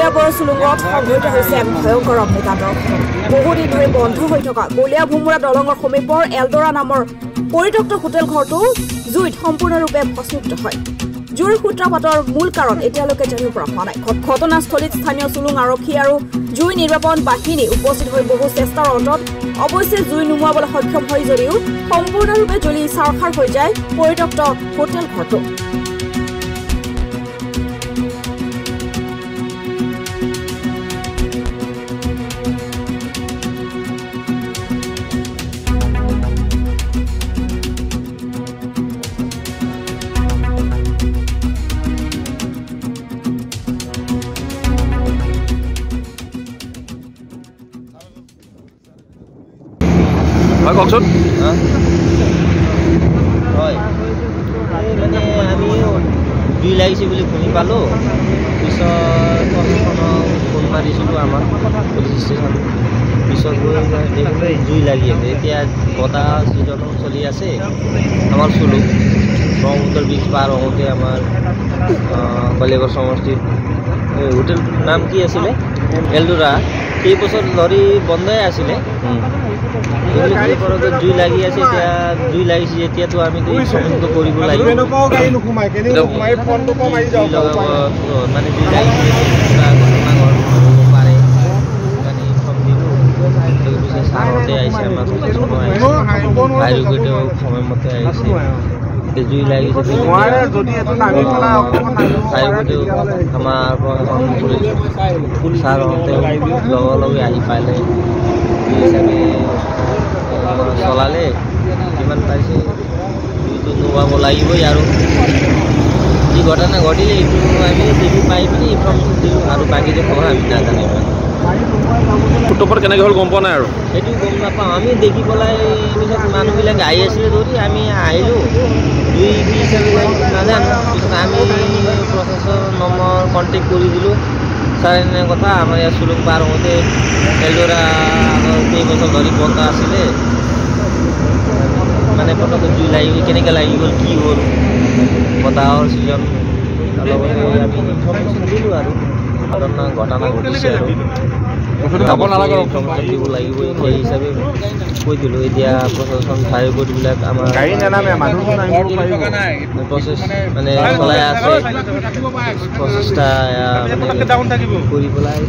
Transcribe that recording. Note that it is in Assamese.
কলিয়াবৰ চুলুঙত সংঘটিত হৈছে এক ভয়ংকৰ অগ্নিকাণ্ড। বহুদিন ধৰি বন্ধ হৈ থকা কলিয়া ভোমোৰা দলঙৰ সমীপৰ এলডৰা নামৰ পৰিত্যক্ত হোটেল ঘৰটো জুইত সম্পূৰ্ণৰূপে ভস্মীভূত হয়। জুইৰ সূত্ৰপাতৰ মূল কাৰণ এতিয়ালৈকে জানিব পৰা হোৱা নাই। ঘটনাস্থলীত স্থানীয় চুলুং আৰক্ষী আৰু জুই নিৰ্বাপন বাহিনী উপস্থিত হৈ বহু চেষ্টাৰ অন্তত অৱশ্যে জুই নুমুৱাবলৈ সক্ষম হয় যদিও সম্পূৰ্ণৰূপে জ্বলি চাৰখাৰ হৈ যায় পৰিত্যক্ত হোটেল ঘৰটো। কওকচোন। হয় মানে আমি জুই লাগিছে বুলি শুনি পালোঁ। পিছত প্ৰশাসনক ফোন মাৰিছিলোঁ আমাৰ পুলিচ ষ্টেচন। পিছত গৈ দেখিলোঁ জুই লাগি আছে। এতিয়া বতাহ ছিজনো চলি আছে। আমাৰ চুলুং ব্ৰহ্মপুত্ৰ ব্ৰিজ পাৰ হওঁতে আমাৰ কলিয়াবৰ সমষ্টিত হোটেল নাম কি আছিলে এলডৰা। কেইবছৰ ধৰি বন্ধই আছিলে। জুই লাগি আছে। এতিয়া জুই লাগিছে এতিয়াতো আমি তদন্ত কৰিব লাগিব। মানে জুই লাগিছে ঘটনা হ'ব পাৰে ছাৰহঁতে আহিছে আমাৰ আয়োগেও সময়মতে আহিছে। জুই লাগিছে আয়োগেও আমাৰ পুলিচ ছাৰহঁতে লগে আহি পালে হিচাপে চলালে। কিমান পাইছে জুইটো নুমাব লাগিবই। আৰু যি ঘটনা ঘটিলে এইটো আমি দেখি পাই পিনি ইনফৰ্মেশ্যন দিলোঁ আৰু বাকীটো খবৰ আমি নাজানো। সূত্ৰপাত কেনেকৈ হ'ল গম পোৱা নাই আৰু সেইটো গম নাপাওঁ। আমি দেখি পেলাই পিছত মানুহবিলাক আহি আছিলে ধৰি আমি আহিলোঁ। জুই কি হিচাপে নাজানো। পিছত আমি প্ৰশাসন নম্বৰ কণ্টেক্ট কৰি দিলোঁ। ছাৰ এনে কথা আমাৰ ইয়াত চুলুং পাৰ হওঁতে এলডৰা কেইবছৰ ধৰি বন্ধ আছিলে। মানে পটকতে জুই লাগি গ'ল। কেনেকৈ লাগি গ'ল কি হ'ল বতাহৰ ছিজন লগতে আমি ইনফৰ্মেশ্যন দিলোঁ আৰু ঘটনা ঘটিছে আৰু ইনফৰ্মেশ্যন দিব লাগিবই সেই হিচাপে কৈ দিলোঁ। এতিয়া প্ৰশাসন ফায়াৰ ব্ৰিগেডবিলাক আমাৰ প্ৰচেছ মানে চলাই আছে। প্ৰচেষ্টা কৰি পেলাই